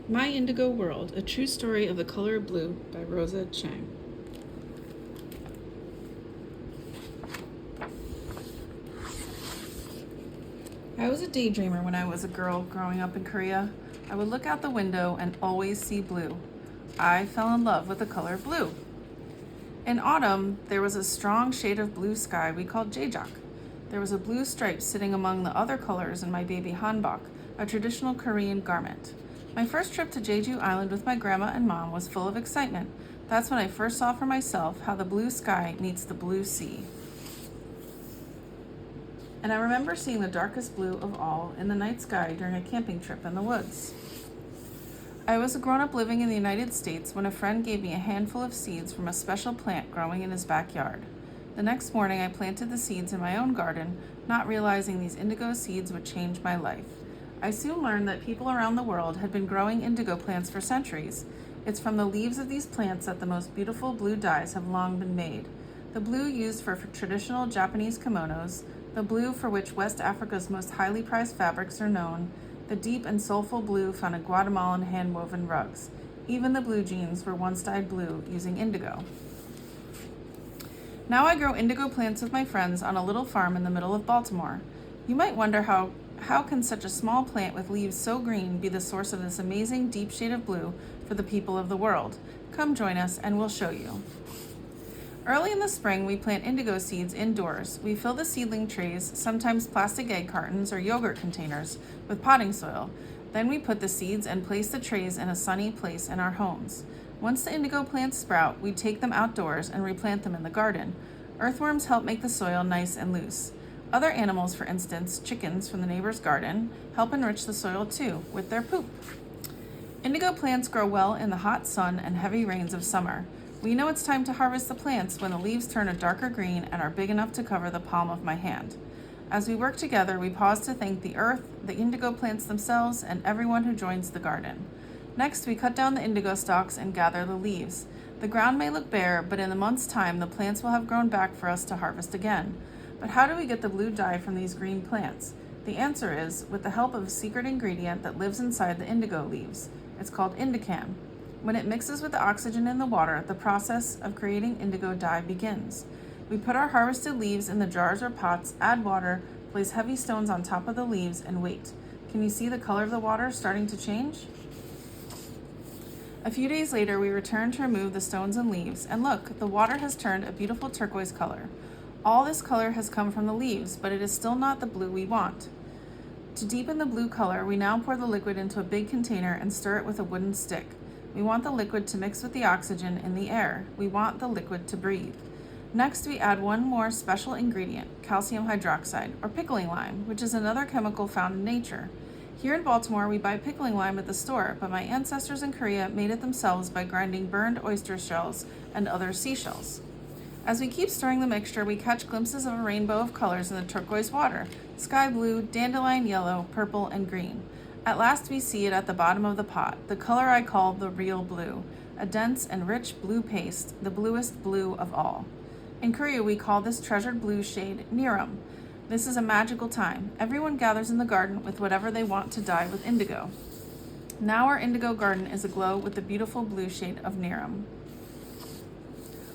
My Indigo World, a true story of the color blue by Rosa Chang. I was a daydreamer when I was a girl growing up in Korea. I would look out the window and always see blue. I fell in love with the color blue. In autumn, there was a strong shade of blue sky we called jaejak. There was a blue stripe sitting among the other colors in my baby hanbok, a traditional Korean garment. My first trip to Jeju Island with my grandma and mom was full of excitement. That's when I first saw for myself how the blue sky meets the blue sea. And I remember seeing the darkest blue of all in the night sky during a camping trip in the woods. I was a grown-up living in the United States when a friend gave me a handful of seeds from a special plant growing in his backyard. The next morning I planted the seeds in my own garden, not realizing these indigo seeds would change my life. I soon learned that people around the world had been growing indigo plants for centuries. It's from the leaves of these plants that the most beautiful blue dyes have long been made. The blue used for traditional Japanese kimonos, the blue for which West Africa's most highly prized fabrics are known, the deep and soulful blue found in Guatemalan hand-woven rugs. Even the blue jeans were once dyed blue using indigo. Now I grow indigo plants with my friends on a little farm in the middle of Baltimore. You might wonder how can such a small plant with leaves so green be the source of this amazing deep shade of blue for the people of the world? Come join us and we'll show you. Early in the spring, we plant indigo seeds indoors. We fill the seedling trays, sometimes plastic egg cartons or yogurt containers, with potting soil. Then we put the seeds and place the trays in a sunny place in our homes. Once the indigo plants sprout, we take them outdoors and replant them in the garden. Earthworms help make the soil nice and loose. Other animals, for instance, chickens from the neighbor's garden, help enrich the soil too, with their poop. Indigo plants grow well in the hot sun and heavy rains of summer. We know it's time to harvest the plants when the leaves turn a darker green and are big enough to cover the palm of my hand. As we work together, we pause to thank the earth, the indigo plants themselves, and everyone who joins the garden. Next, we cut down the indigo stalks and gather the leaves. The ground may look bare, but in a month's time, the plants will have grown back for us to harvest again. But how do we get the blue dye from these green plants? The answer is with the help of a secret ingredient that lives inside the indigo leaves. It's called indicam. When it mixes with the oxygen in the water, the process of creating indigo dye begins. We put our harvested leaves in the jars or pots, add water, place heavy stones on top of the leaves, and wait. Can you see the color of the water starting to change? A few days later, we return to remove the stones and leaves, and look, the water has turned a beautiful turquoise color. All this color has come from the leaves, but it is still not the blue we want. To deepen the blue color, we now pour the liquid into a big container and stir it with a wooden stick. We want the liquid to mix with the oxygen in the air. We want the liquid to breathe. Next, we add one more special ingredient, calcium hydroxide, or pickling lime, which is another chemical found in nature. Here in Baltimore, we buy pickling lime at the store, but my ancestors in Korea made it themselves by grinding burned oyster shells and other seashells. As we keep stirring the mixture, we catch glimpses of a rainbow of colors in the turquoise water: sky blue, dandelion yellow, purple, and green. At last we see it at the bottom of the pot, the color I call the real blue, a dense and rich blue paste, the bluest blue of all. In Korea, we call this treasured blue shade niram. This is a magical time. Everyone gathers in the garden with whatever they want to dye with indigo. Now our indigo garden is aglow with the beautiful blue shade of niram.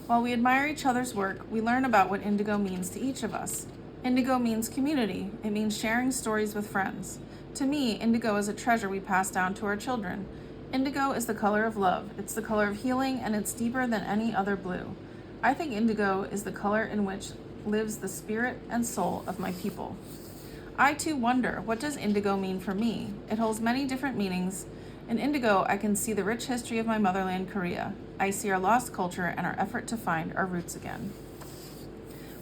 While we admire each other's work, we learn about what indigo means to each of us. Indigo means community. It means sharing stories with friends. To me, indigo is a treasure we pass down to our children. Indigo is the color of love. It's the color of healing, and it's deeper than any other blue. I think indigo is the color in which lives the spirit and soul of my people. I too wonder, what does indigo mean for me? It holds many different meanings. In indigo, I can see the rich history of my motherland, Korea. I see our lost culture and our effort to find our roots again.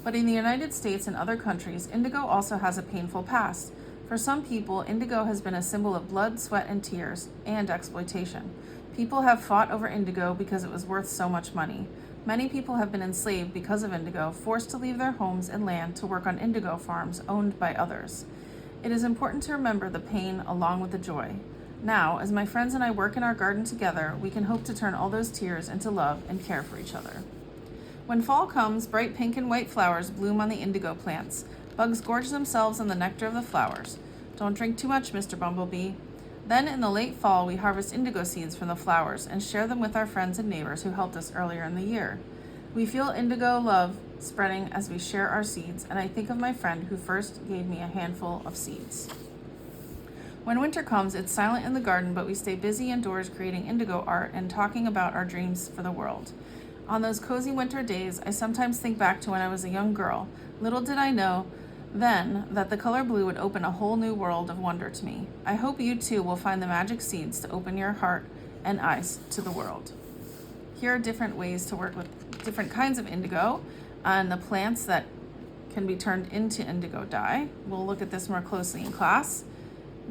But in the United States and other countries, indigo also has a painful past. For some people, indigo has been a symbol of blood, sweat, and tears, and exploitation. People have fought over indigo because it was worth so much money. Many people have been enslaved because of indigo, forced to leave their homes and land to work on indigo farms owned by others. It is important to remember the pain along with the joy. Now, as my friends and I work in our garden together, we can hope to turn all those tears into love and care for each other. When fall comes, bright pink and white flowers bloom on the indigo plants. Bugs gorge themselves on the nectar of the flowers. Don't drink too much, Mr. Bumblebee. Then in the late fall, we harvest indigo seeds from the flowers and share them with our friends and neighbors who helped us earlier in the year. We feel indigo love spreading as we share our seeds, and I think of my friend who first gave me a handful of seeds. When winter comes, it's silent in the garden, but we stay busy indoors creating indigo art and talking about our dreams for the world. On those cozy winter days, I sometimes think back to when I was a young girl. Little did I know then that the color blue would open a whole new world of wonder to me. I hope you too will find the magic seeds to open your heart and eyes to the world. Here are different ways to work with different kinds of indigo and the plants that can be turned into indigo dye. We'll look at this more closely in class.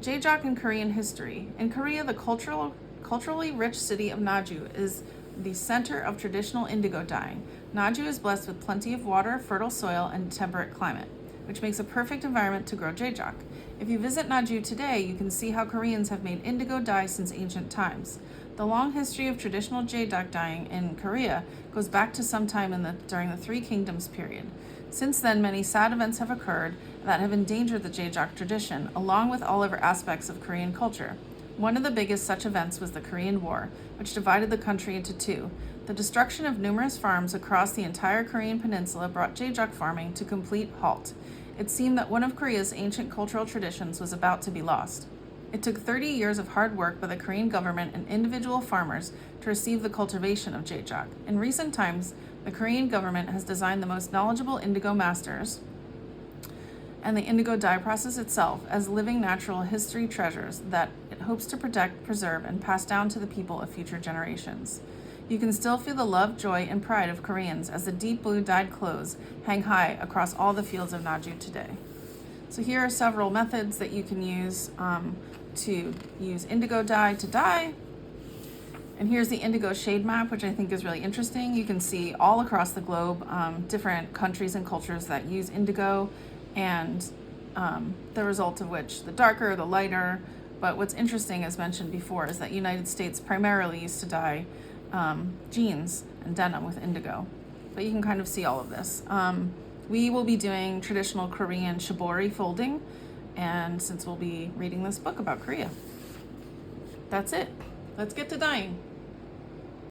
Jeojak in Korean history. In Korea, the culturally rich city of Naju is the center of traditional indigo dyeing. Naju is blessed with plenty of water, fertile soil, and temperate climate, which makes a perfect environment to grow jeojak. If you visit Naju today, you can see how Koreans have made indigo dye since ancient times. The long history of traditional jeojak dyeing in Korea goes back to some time during the Three Kingdoms period. Since then, many sad events have occurred that have endangered the jeojak tradition, along with all other aspects of Korean culture. One of the biggest such events was the Korean War, which divided the country into two. The destruction of numerous farms across the entire Korean peninsula brought jeojak farming to complete halt. It seemed that one of Korea's ancient cultural traditions was about to be lost. It took 30 years of hard work by the Korean government and individual farmers to receive the cultivation of jeojak. In recent times, the Korean government has designed the most knowledgeable indigo masters and the indigo dye process itself as living natural history treasures that it hopes to protect, preserve, and pass down to the people of future generations. You can still feel the love, joy, and pride of Koreans as the deep blue dyed clothes hang high across all the fields of Naju today. So here are several methods that you can use to use indigo dye to dye. And here's the indigo shade map, which I think is really interesting. You can see all across the globe different countries and cultures that use indigo, and the result of which, the darker, the lighter. But what's interesting, as mentioned before, is that United States primarily used to dye jeans and denim with indigo. But you can kind of see all of this. We will be doing traditional Korean shibori folding, and since we'll be reading this book about Korea. That's it. Let's get to dyeing.